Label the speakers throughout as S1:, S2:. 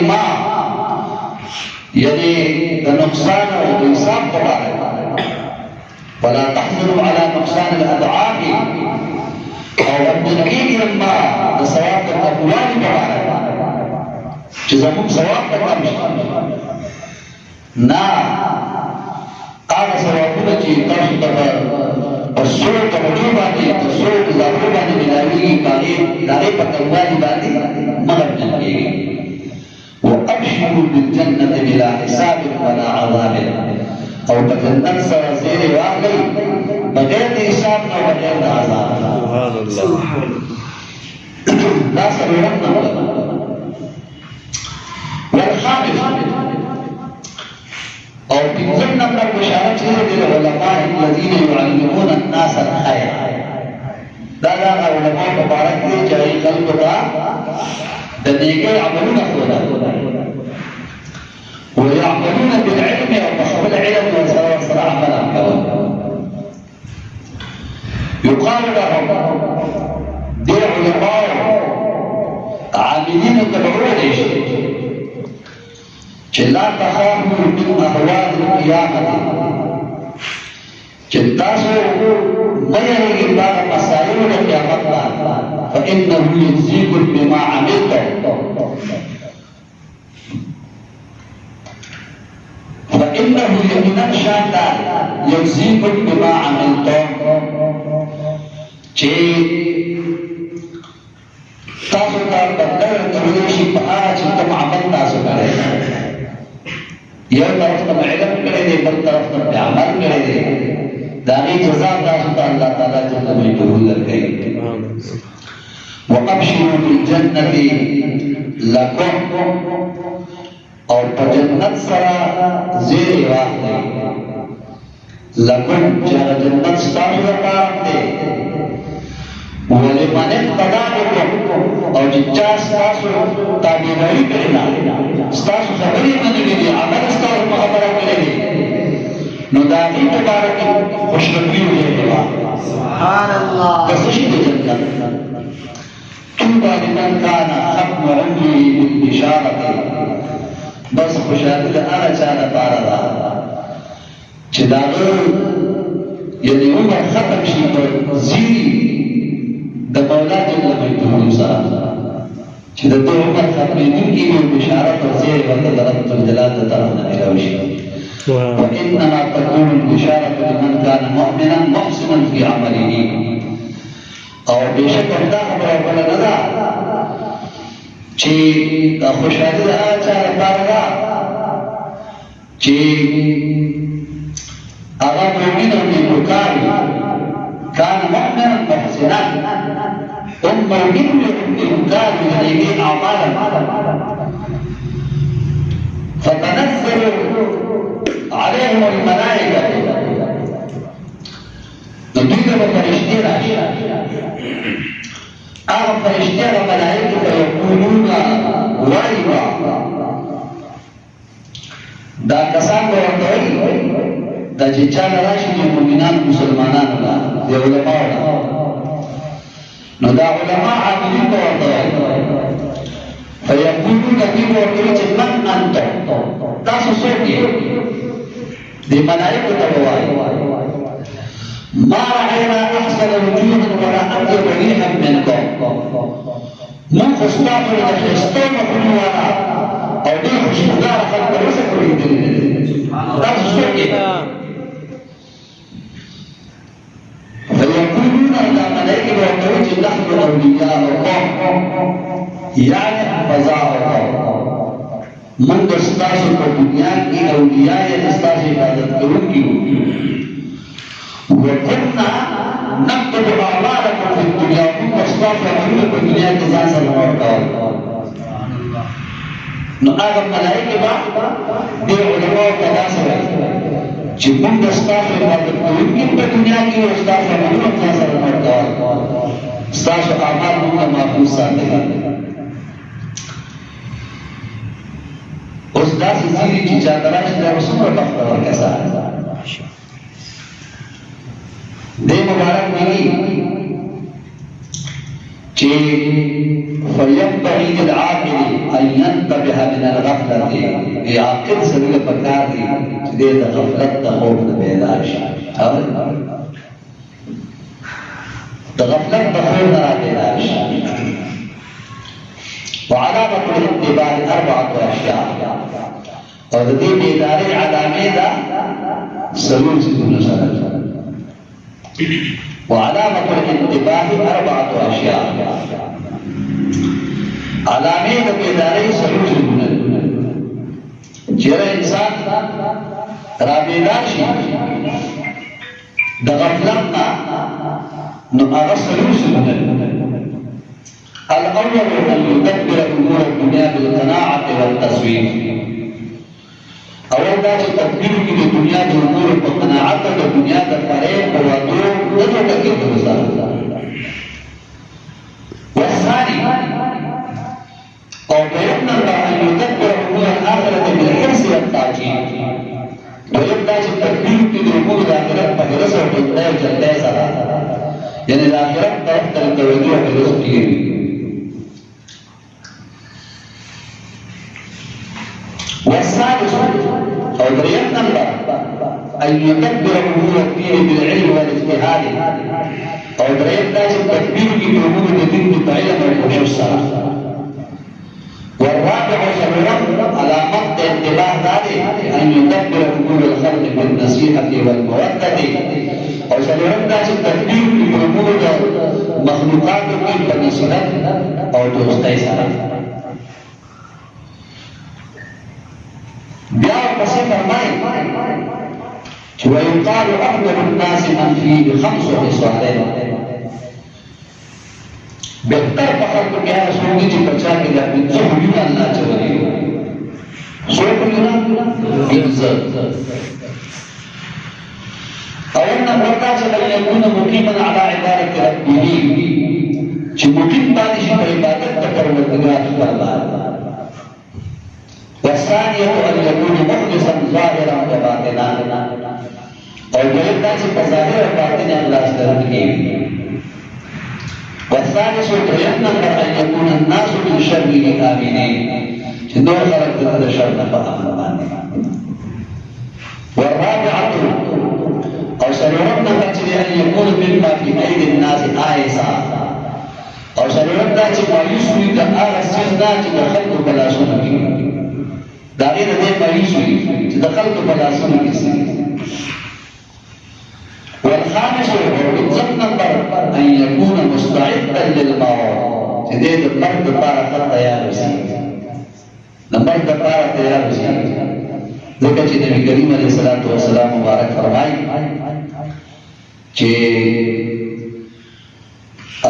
S1: ما یعنی دا نقصان و انصاب پڑھا ولا تحزنوا على نقصان الأضعاف او ابنكين لما دا ثواب الأقوال پڑھا چیزا مم ثواب پڑھا نا آغا ثوابونا چی تاسو تبر السوء توجه باندې السوء اضافه باندې ملاوي داغه په توازي باندې مغرب کېږي وابشروا بالجنه بلا حساب ولا عذاب او بجنت سره زیر واخلي بغیر د حساب او بغیر د عذاب سبحان الله دا سره والخامس او پنځم نمبر بشارت چې د علماء الذين يعلمون الناس الخير دا علماء مبارک دي چې خلق ته د نیکۍ عملونه کوي ويعملون بالعلم او بحول العلم وسره عمل کوي يقال لهم دي علماء عاملين تبعون چې لا تخافوا من اهوال القيامه چې تاسو مېږي دا مسائل د قیامت فانه يجزيكم بما عملتم فانه يقينا شاء يجزيكم بما عملتم چې تاسو ته بدل کوي شي په هغه چې کوم عمل تاسو کړی یو طرف ته علم کړی دی بل طرف ته عمل کړی دی دا غي جزاء تاسو ته الله تعالی جل جلاله ورکړي وابشروا بالجنه لكم او په جنت سره زیر واخلي لكم چې جنت ستاسو لپاره دی ولمن اتبعكم او چې چا ستاسو تابعداري کړې ده ستاسو خبرې باندې دي عمل ستاسو په خبره کړې دي نو دا دې مبارک خوشبختي وي سبحان الله بس شي دې جنت توبه لمن كان ختم عمره بالبشاره بس خوشاله هغه چا لپاره ده چې دا یعنی عمر ختم شي په زیری د مولا جل جلاله سره چې د دوه عمر ختمېدونکي یو بشارت او زیر ورته د رب الجلال طرف نه ملاوي شي وانما تكون البشاره لمن كان مؤمنا محسنا في عمله او بشک دا خبره ولا نه ده چې خوشاله هغه چا لپاره ده چې هغه مؤمن او نیکوکار كان مؤمنا محسنا ثم يجب الإنكار عليه أعمالا فتنزل عليهم الملائكة نتيجة فرشتين أعرف فرشتين ملائكة يقولون واربا دا کسان ورطوئی دا چچان راشد المؤمنان مسلمانان دا دی علماء دا نو دا علماء عاملین ورطوئی فیقولون دی ورطوئی چه من انتو تاسو سوکی دی ملائکو تبوائی ما رأينا أحسن وجوها ولا أطيب ريحا منكم من خستاطو لخستون خلوانا او دی خوشبدار خلق رسک ریدن تاسو سوکی فيقولون إلى ملائكة وقوت نحن أولياء الله يعني فضاء الله من دستاس الدنيا کی اولیاء دستاس عبادت کروں کی وكنا نكتب أعمالكم في الدنيا ومن دستاس عملوا في الدنيا كذا سنوات نو هغه ملائکه با د علماء تداسه چې موږ د ستاسو عبادت کوو په دنیا کې او ستاسو عملونه تاسو ورکړل ستاسو اعمال موږ محفوظ ساتي اوس داسې ځینې چې چا دراشي دا څومره وخت ورکړه دې مبارک دی چې فينبغي للعاقل أن ينتبه من دی عاقل سره پکار دی چې د غفلت د خوب نه بیدار شي د غفلت د خوب نه بیدار شي وعلامة الانتباه 4 أشياء او د دې بیدارۍ علامې ده څلور څیزونه سره وعلامة الانتباه 4 أشياء علامې د بیدارۍ څلور څیزونه چېرې انسان را بیدار شي د غفلت نه نو هغه څلور څیزونه الأول أن يدبر أمور الدنيا بالقناعة والتصوير اول دا چې تدبیر کې د دنیا د امور په قناعت او د دنیا د فریب او وادو دغه ټکی په وساره والثاني او دویم نمبر ان يدبر امور الآخرة بالحرص والتعجيل دویم دا چې تدبیر کې د امور د آخرت په حرص او جلدی سره یعنی د آخرت طرف ته توجه او حرص کیږي والثالث او دريم نمبر ان يدبر امور الدين بالعلم والاجتهاد او دريم لازم تدبير امور الدين بالعلم والخشوع والرابع سبب على مد انتباه ذلك ان يدبر امور الخلق بالنصيحه والموده او سبب لازم تدبير امور المخلوقات بالنصيحه او دوستي سره بیا پسې فرمایي چې ويقال أفضل الناس من فيه 5 خصال بهتر په خلکو کې هغه څوک دي چې بچا کې د پنځه هډونه الله چولي څوک نه پنځه او نمبر دا چې يكون مقيما على عبادة ربه چې مقیم باندې شي په عبادت د پروردګار الله والثانية أن يكون مخلصا ظاهرا وباطنا أو جلدا ظاهرا وباطنا الله سبحانه والثالث ينبغي أن يكون الناس من شره آمنين شدور خلق هذا شر فأمن والرابعة أو سنردنا أن يكون مما في أيدي الناس آيسا أو سنردنا ما يسوي كآل السجنات دخلت بلا سنة داغه د دې مریض وي چې د خلکو په لاسونو کې سي والخامس نمبر ان يكون مستعدا للموت چې دې د مرګ لپاره تیار وي د مرګ لپاره تیار وي ځکه چې نبی کریم علیه الصلاۃ والسلام مبارک فرمایي چې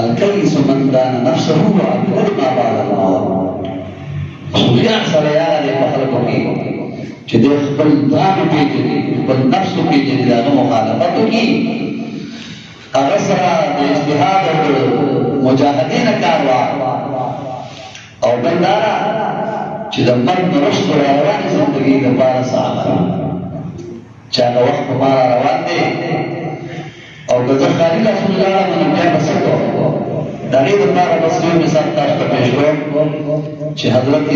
S1: الكيس من دان نفسه وعمل ما بعد الموت سوریان سره یاره دی په خلکو کې چې د خپل ځان پیژني خپل نفس پیژني د هغه مخالفت وکړي هغه سره د اجتهاد او مجاهدې نه کار واخلي او بل دا چې د مرګ وروسته روانې زندګۍ لپاره ساعت چې هغه وخت په ما روان دی او که زه خالي لاسونه لاړم نو بیا به څه کوم د هغې دپاره بس یو مثال تاسو ته پېښ کوم چې حضرت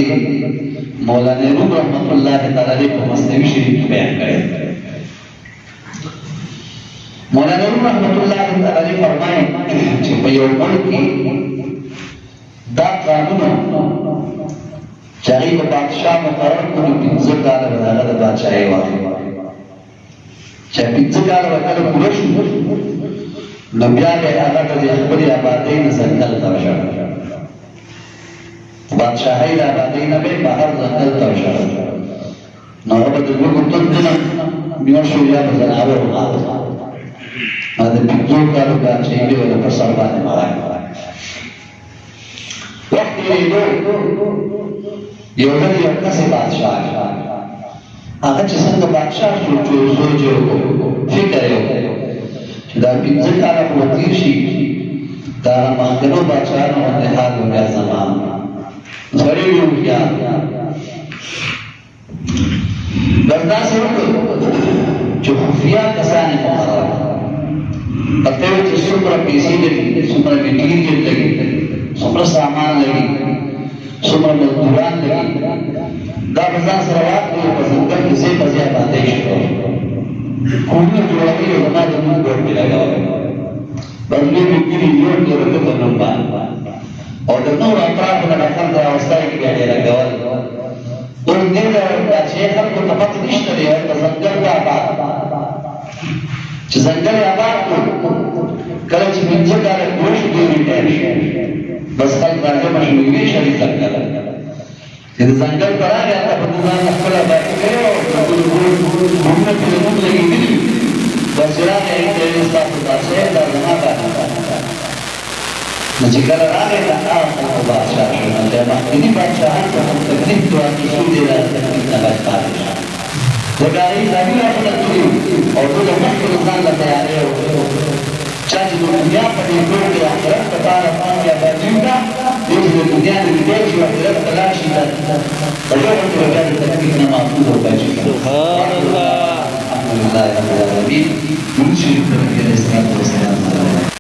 S1: مولانا روم رحمت الله تعالی په مثنوي شریف کې بیان کړی مولانا روم رحمت الله تعالی فرمایي چې په یو ملک کې دا قانون چې هغې د بادشاه مقرر کړي 15 کاله به د هغه د بادشاهۍ واخلي چې 15 کاله به کله پوره شو نو بیا به هغه د خپلې آبادۍ نه ځنګل ته وشړل بادشاہی را آبادی نه به بهر ځنګل ته وشړل نو هغه به د لوږو تندونه میاشتو یا به ځناور وغاړه د 15 کالو بادشاهي به ورته په سر باندې مړه وخت تېرېدو یو ځل یو کسې بادشاه هغه چې څنګه بادشاه شو سوچ یې وکړو فکر یې وکړو چې دا 15 کاله خو تېر شي دا مخکینو بادشاهانو باندې حال بیا زمان سړی یو بیا بس داسې وکړو چې خفیه کسان یې مقرر پته وي چې څومره پیسې لري څومره میټیریل لري څومره سامان لري څومره مزدوران لري دا به ځان سره واخلي بیا باندې شو کورونه جوړوي او زما د مونږ ګوډ کې لګوي بندې مې کړي جوړ کړو په نوم باندې او د نور اطرافو نه خلک راوستای کې ګاډي لګول اوس دې دا چې خلکو ته پته نشته دی د ځنګل د آباد چې ځنګل آباد کله چې پنځه کاله ګوښ دی ریټایر شي بس خلک راځي مشهوري شي ځنګل چې د ځنګل پر هغه ته په ځان خپل باندې کړو موږ ته موږ لګېدلی بس راغی چې تاسو تاسو دا زما باندې نو چې کله راغی دا هغه بادشاہ شو نو دا مخکني بادشاهان په کوم تکلیف دوه کې شو دی دا تکلیف نه باید پاتې شي وګورئ زموږ خپل کړو او ټول مخکې ځان لا تیارې وکړو چې د دنیا په دې ټول کې آخرت په اړه باندې باندې دا د دنیا د دې چې آخرت تلل شي دا په یو ډول د تکلیف نه معفو وکړي سبحان الله الحمد لله رب العالمین